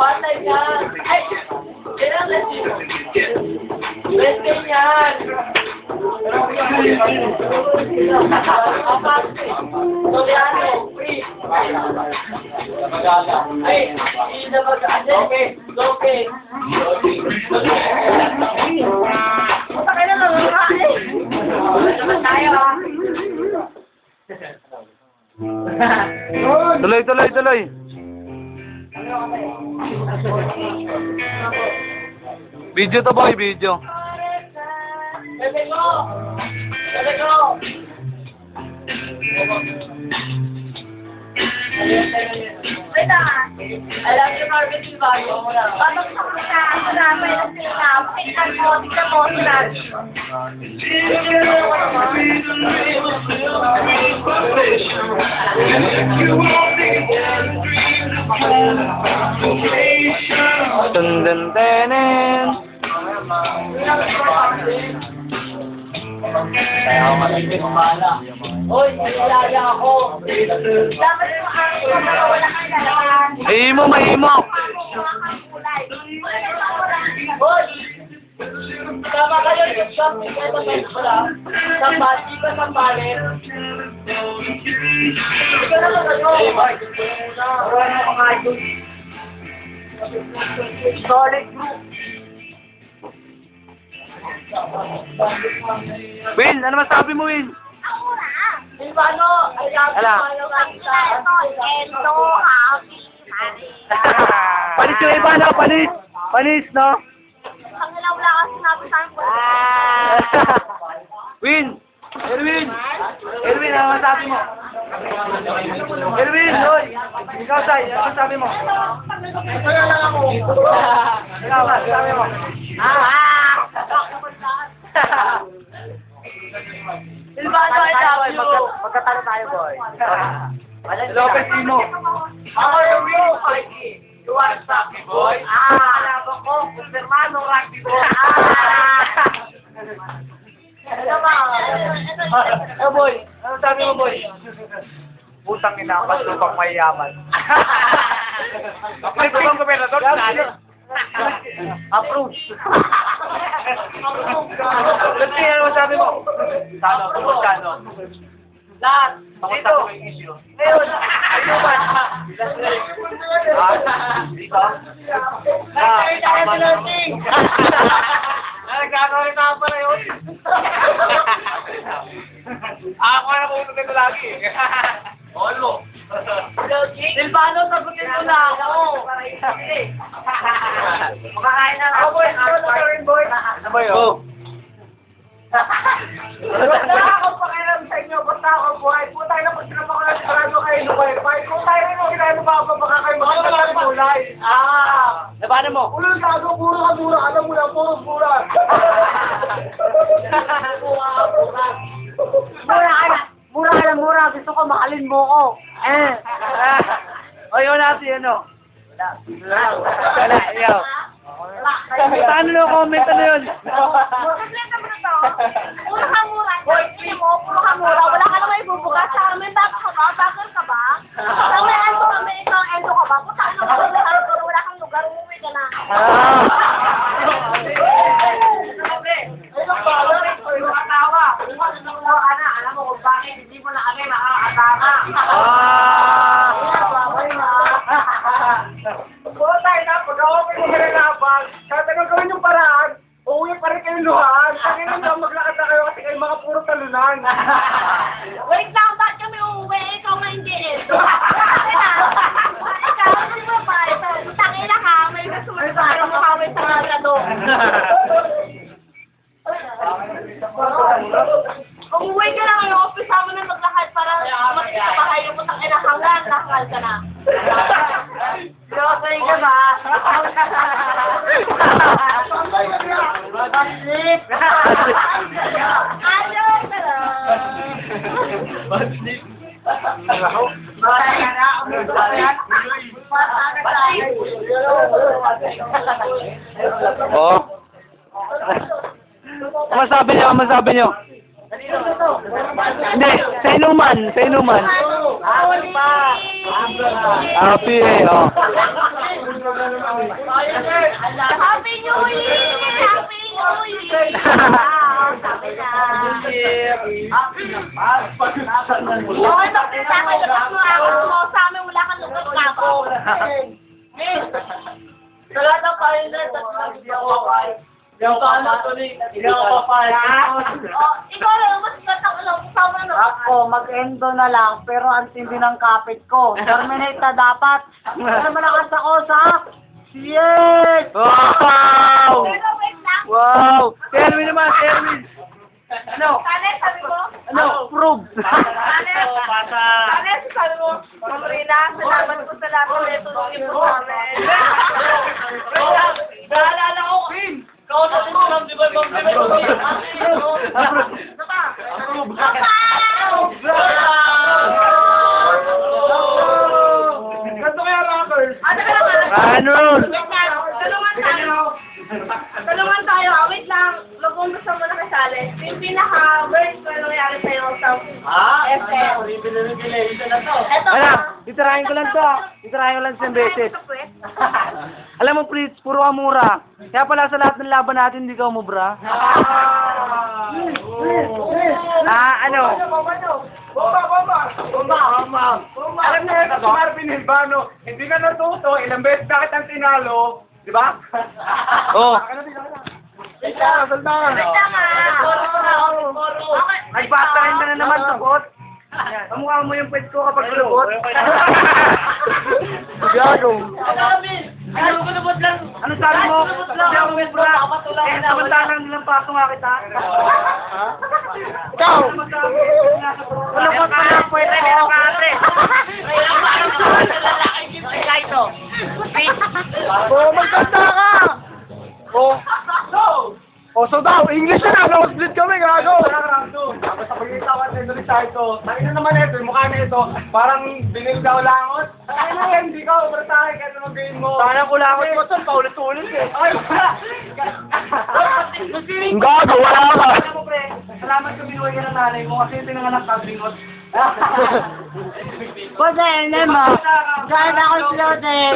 Patay yan! Ay! Kailan na siya? Best yan! Sobrano, free! Ay! Hindi na mag-ano? Okay! Punta kayo na lang mga eh! Wala naman tayo ah! Tuloy. Video to boy, video. Bebe ko! Wait na! Alam niyo, Marvin, di ba? Paano sa mga ako na, may nasila, pakinggan mo, tignan mo, sinabi. Dun. Kaya ako matigil kumala. Hoy, nilala ako. Dapat yung araw na wala kang lalaman. Mahimo. Hoy! Tama kayo, yung shop, ikaw ba pala? Sambati ka, sambalit. Ikaw naman kayo. Wala na mga idol. Solid group. Will, ano masabi mo, Will? Silvano, Ala. Panis yung iba, no? Panis, no? Ang wala ka sinabi sa akin. Erwin, ano masabi mo? Erwin, hoy! Ikaw, Sai, ano masabi mo? Wala lang ako. Ikaw, ano masabi mo? Silvano, I love you. Magkatalo tayo, boy. Lopez Tino. Ako yung Mikey. You are Rocky Boy? Alam ko, Superman o Rocky Boy? Ano ba? Boy, ano sabi mo, boy? Putang ina, pasupang mayaman. Approve ko bang gobernador? Approve. Kasi ano masabi mo? Kano? Lahat. Dito. Ngayon. Ano ba? Dito? Nagkakaroon na pala yun. Ako na pumunta dito lagi. Olo. Silvano, sagutin mo na ako. Makakain na ako. Boy. Ano ba yun? Wala akong pakialam sa inyo. Basta ako buhay. Kung tayo na pagsinama ko ng sarado kayo lumayay. Kung tayo rin mo, kailangan mo baka kayo makakalaman kulay. Paano mo? Ulo gago, puro ka mura. Alam mo lang, puro mura. Mura ka na mura. Gusto ko mahalin mo ko. O, yun natin, ano? Wala, iyaw. Paano na comment ano yun? Puro ka mura. Puro ka mura. Wala ka naman ibubuga sa amin. Bakit ka ba? Bakit ka ba? Kung may endo kami, ikaw endo ka ba? Kung saan ka ba? Pero wala kang lugar, umuwi ka na. Ano ba? Yung atawa. Alam mo kung bakit hindi mo na kami nakakatama. Kung tayo na, pag-awa ko yung hiranapan, katagal gawin yung paraan, uuwi pa rin kayong luhaan. Kasi nang maglakad na kayo kasi kayo mga puro talunan. Wait lang, ba't kami uuwi? Ikaw nga hindi eh. Ikaw, hindi mo ba? Tangina ka, may gusto mo tayo mo kami sa mga doon. Umuwi ka lang yung office mo na maglakad para makita sa bahay mo sa hanggang nakakal ka na. Seryosoy ka ba? Bagsip! Ayaw ka lang. Bagsip? Oh. Masabi niyo. Hindi, sa inuman, sa inuman. Ah, PA, oh. Happy New Year! Happy New Year! Sabi na. Oo, nakita ko labas mo ako mo. Sa amin wala kang lugar kako. Sa lahat ng pioneer, hindi ako papay. Hindi ako papayag. Oh, ikaw lang, mas katang ano, kasama na. Ako, mag-endo na lang, pero ang tindi ng kapit ko. Terminate na dapat. Pero malakas ako sa... Yes! Wow! Pero wait lang. Wow! Termin naman, Termin! Ano? Kane, sabi mo? Ano? Prove! Kane, Kane, sabi mo? Marina, salamat po sa lahat ng ito ng info namin. Naalala ko, Queen! Kausapin mo lang, di ba? Ganto kaya, rockers? Ano ka naman? Anul! Tulungan tayo, wait lang. Mag-umpisa mo na kasali. Yung pinaka-worst na nangyari sa'yo sa FM. Eto Ano? Titirahin ko lang to. Titirahin ko lang sa beses. Alam mo, Fritz, puro ka mura. Kaya pala sa lahat ng laban natin, hindi ka umubra. Ano? Bomba! Alam niyo ito si Marvin Hilbano, hindi ka natuto, ilang beses na kitang tinalo, di ba? Oh. Wait lang Nagbasahin ka na naman sagot. Kamukha mo yung pwede ko kapag kulubot. Gago. Ano sabi mo? Hindi ako umubra. Eh, samantalang nilang paso nga kita. Ikaw! Kulubot ka na pwede ko. Oh, magkanta ka! Oh, so daw, English na, no-split kami, gago! Tapos sa pag-itawan sa Indonesia ito, tayo na naman ito, yung mukha na ito, parang binil daw langot. Ay na yan, hindi ka, ubra sa akin, kahit anong gawin mo. Sana kulangot mo to, paulit-ulit eh. Ay, wala! Gago, wala ka! Alam mo, pre, salamat sa binuhay ka ng nanay mo kasi tinanganak ka, bingot. Kasi, hindi mo. Dahil ako floating.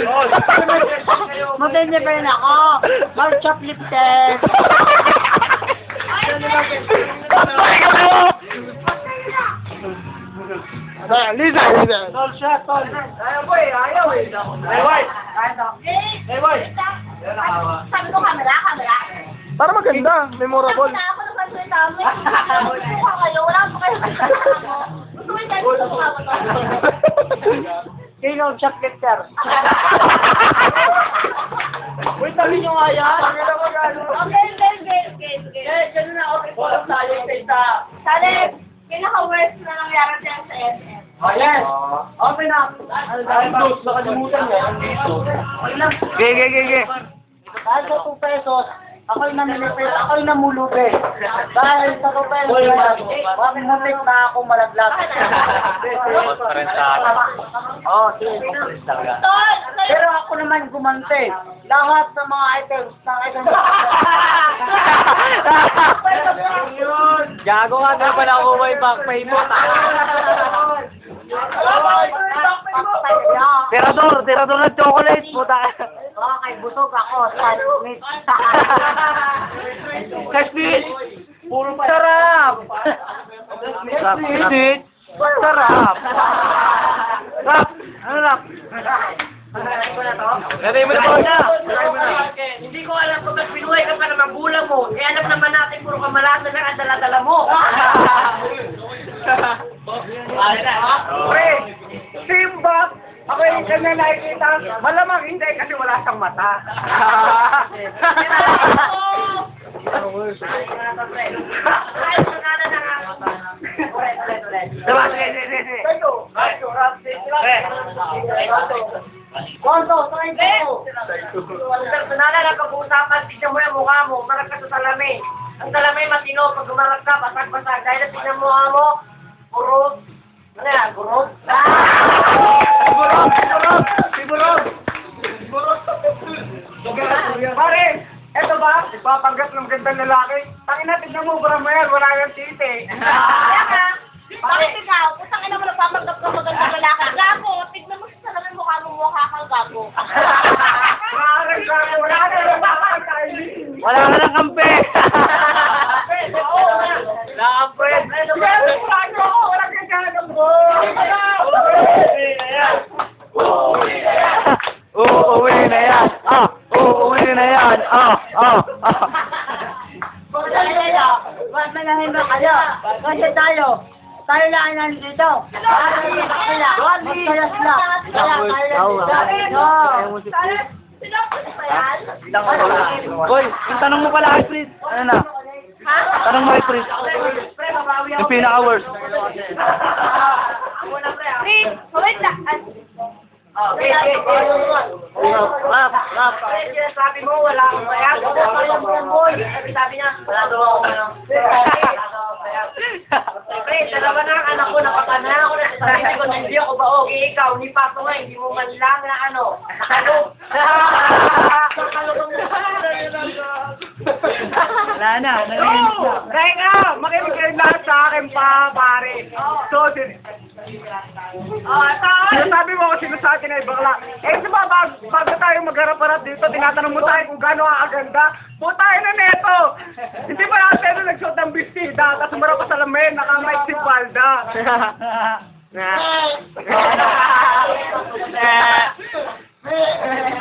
Mag-independent ako. Mag-shoplifter. Lisa! Tol siya, tol. Ayaw po eh, ayaw eh. Leroy! Leroy! Sabi ko, camera. Para maganda, memorable. Sabi na ako naman sa dami. Gusto ka kayo, wala pa kayo kasama mo. Gusto mo yung dahil gusto mo ako to. King of shoplifter. Uy, tabi nyo nga yan. Okay. Ganun na, okay po lang tayo sa isa. Salib, pinaka-worst na nangyari dyan sa SM. Oh, yes. Okay na. Andos, nakalimutan niya. Andos. Ge. Dahil sa 2 pesos, ako'y namilipin, ako'y namulubi. Dahil sa 2 pesos, wag muntik na ako malaglag. Oh, sige. Tol! Pero ako naman gumante. Lahat ng mga items ng items. Gago nga na pala ako may back pay mo. Tirador ng chocolate. Puta. Okay, busog ako. Sandwich. Sandwich. Puro sarap. Sandwich. Sarap. Sarap. Ano lang? Ganay mo na. Hindi ko alam kung ba't pinuhay ka pa ng magulang mo. Eh, alam naman natin puro kamalasa lang ang dala-dala mo. Pre, Simba, ako yung kanya nakikita, malamang hindi kasi wala siyang mata. Kayo, Ramsey, Konto, try ko. Personala na pag-uusapan, tignan mo yung mukha mo, umarap ka sa salamin. Ang salamin matino, pag umarap ka, basag-basag. Dahil tignan mo mukha mo, puro, ano yan, puro? Sigurog! Pare, Eto ba? Ipapanggap ng gandang lalaki. Tangin na, tignan mo, bra mayan, wala yung titi. Kaya ka, bakit ikaw? Putang ina mo nagpapanggap ka magandang lalaki. Gago, tignan mo sa salamin mukha mo mukha kang gago. Wala ka. Wala ka ng kampe. Na-friend. Wala kang gagang mo. Uuwi na yan. Uuwi na yan. Ba't manahin ba kayo? Kasi tayo lang ang nandito. Magkalas lang. Sinapos ba yan? Hoy, yung tanong mo pala kay Pris. Ano na? Ha? Tanong mo kay Pris. Yung pinaka-worst. Please, wait lang. Okay. Sabi mo, wala akong bayad. Sabi niya, wala daw akong ano. Pre, dalawa na ang anak ko, napatanda ako na. Sabi ko, hindi ako ba okay, ikaw, ni Pato nga, hindi mo man lang na ano. Wala na. Nanginis na. Kaya nga, makinig kayo lahat sa akin pa, pare. So, sinasabi mo kung sino sa akin ay bakla. Eh, di ba, bago tayo magharap-harap dito, tinatanong mo tayo kung gaano kakaganda. Tayo na neto! Hindi ba natin na nagsuot ng bestida, tapos marap pa sa lamin, nakamay si Balda.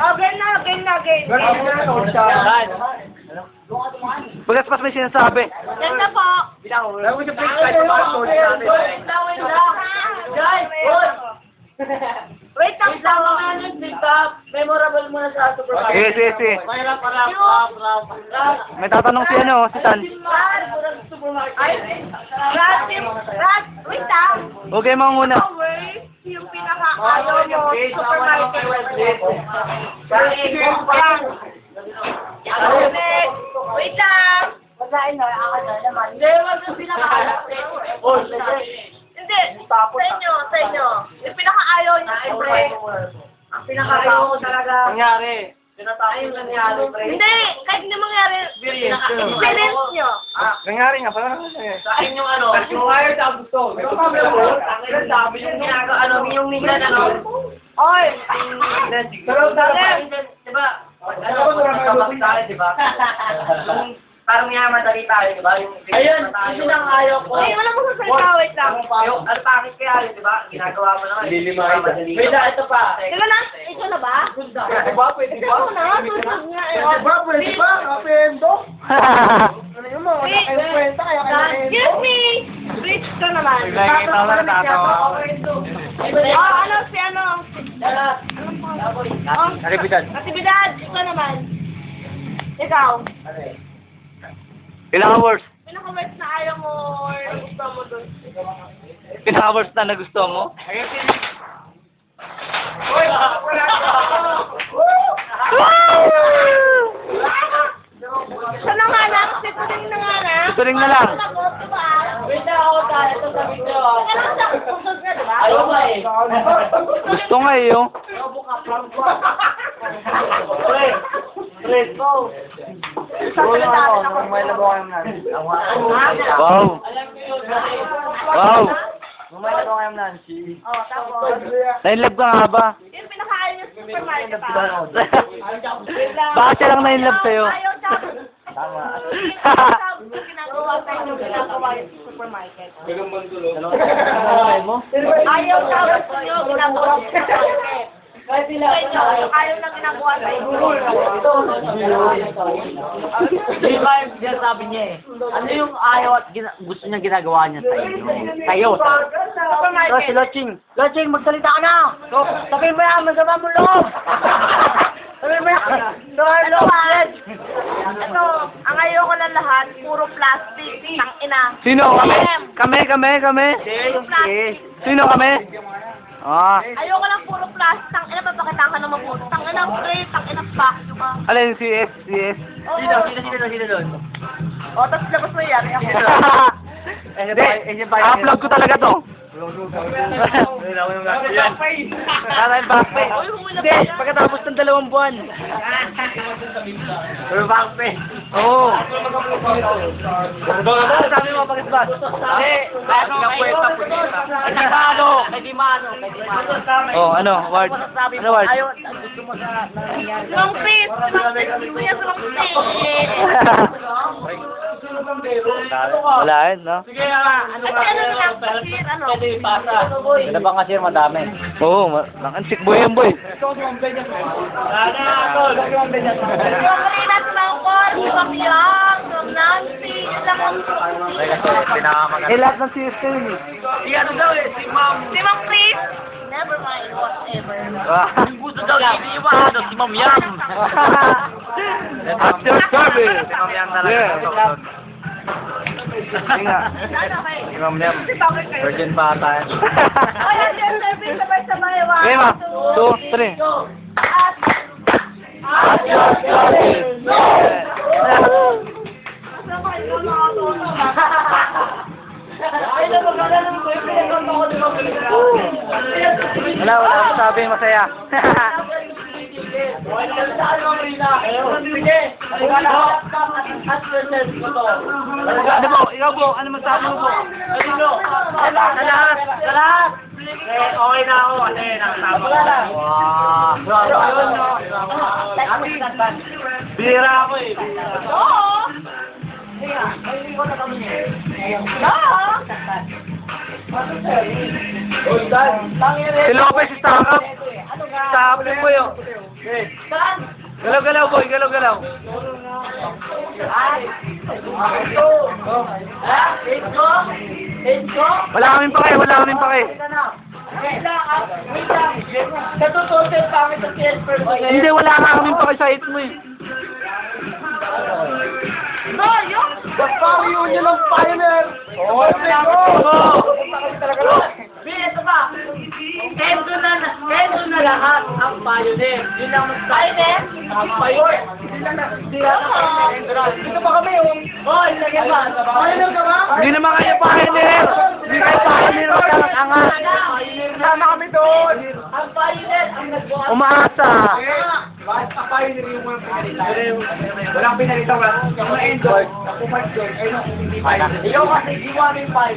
Again na. Bagaspas may sinasabi. Ganda po. Wait lang. Memorable muna sa supermarket. Sige. May tatanong si ano, si Tan. Wait lang. Okay, mga muna. Wait, yung pinaka-ayaw mo, supermarket. Wait lang. Hindi, wag yung pinaka-ayaw. Hindi, sa inyo. Yung pinaka-ayaw niya, siyempre. Ang pinakaayaw ko talaga. Nangyari. Ay, yung nangyari, pre. Hindi, kahit hindi mangyari. Experience nyo. Nangyari nga pala. Sa akin yung ano, yung wire sa gusto. Ang dami yung ginagawa, ano, yung minsan, ano. Oy! Pero dati, di ba? Ano, kapag tayo, di ba? Yung parang madali tayo, di ba? Ayun, yun ang ayaw ko. Ay, wala mo sasalita, wait lang. Yung pangit kaya yun, di ba? Ginagawa mo naman. Madali. Wait, ito pa. Teka lang, ito na ba? Pwede ba? Ito na, susunod nga. Pwede ba? Kapendo? Ano yun mo? Wala kayong kwenta, kaya kayo Excuse me! Rich ka naman. Tatawa. Ano si ano? Nalipitad. Aktibidad, ikaw naman. Ikaw. Ilang hours? Pinaka-worst na ayaw mo or gusto mo doon. Pinaka-hours na nagusto mo? Sa nanganak, si Puting nanganak. Ito rin na lang. Wait na ako tayo, ito sa video. Ano sa kusog na, diba? Ayaw mo eh. Gusto nga eh, oh. Go. Wow. Wow. Oh, tapos. Na-inlove ka nga ba? Yung pinaka-ayaw niya sa supermarket. Bakit siya lang na-inlove sa'yo? Ayaw sabi. Ginagawa sa inyo, ginagawa yung sa supermarket. Ayaw sabi sa inyo, ginagawa yung supermarket. Sa inyo, ayaw lang ginagawa sa inyo. Di ba yung sinasabi niya eh? Ano yung ayaw at gusto niya ginagawa niya sa inyo? Sa'yo. So, si Loching, magsalita ka na! So, sabihin mo yan, masama mo loob! Sabihin mo yan! So, Ano ba? Ito, ang ayoko na lahat, puro plastic, tangina. Sino? Kami? Puro plastic. Sino kami? Ah. Ayoko lang puro plastic, tangina, papakita ka naman po. Tangina, spray, tangina, pack, diba? Alin, CS? Sino doon? O, tapos labas mo yan. Hindi, upload ko talaga to. Tatay backpay. Hindi, pagkatapos ng 2 buwan. Puro backpe. Oo. Ano sabi mo, Pagisbas? Ano kay Mano. Oh, ano, Ward? Sabi Ano, mo, Ward? ayaw, gusto mo sa nangyayari. Long Chris! Kuya Long Chris! Wala yun, no? Sige, ano At ano lang, kasi ano? Pwede ipasa. Ano ba kasi madami? Oo, nakantik boy yan, boy. Yung Rinas Mangkol, si Pakyang, yung Nancy, yun lang ang... Kasi pinakamaganda. Eh, lahat ng sister yun, eh. Si ano daw eh, si Ma'am. Si Mang Chris! Never mind, whatever. Yung gusto daw iniiwan, si Ma'am Yam. At your service. Si Ma'am Yang talaga. Yeah. Sige nga. Ano kayo? Si Ma'am Yang. Virgin pa tayo. Ayan, yung service sabay-sabay. 1, Game, 2, 3. At your service. Wala akong sabi, masaya. Ano po, ikaw po, ano masabi mo po? Lahat. Okay na ako kasi nakasama ko. Bira ako eh. Oo! Si Lopez, stop up. Stop mo yun. Galaw-galaw boy, galaw-galaw. Wala kaming pake, wala kaming pake. Sa totoo, sir, pangit ang salesperson. Hindi, wala nga kaming pake sa hit mo eh. No, yung... Union of Pioneer! Oo. Ito ba? Endo na lahat ang pioneer. Yun lang mas Pioneer? ang pioneer. Dito ba kami? Oh, sige ba? Pioneer ka ba? Hindi naman kayo pioneer! Hindi kayo pioneer, walang angat. Sama kami doon. Ang pioneer ang nagawa. Umaasa. Bakit pa pioneer yung mga pioneer? Walang pinalita, walang enjoy. Napumat doon. Ayun ang hindi pioneer. Ikaw kasi, iwan yung pioneer.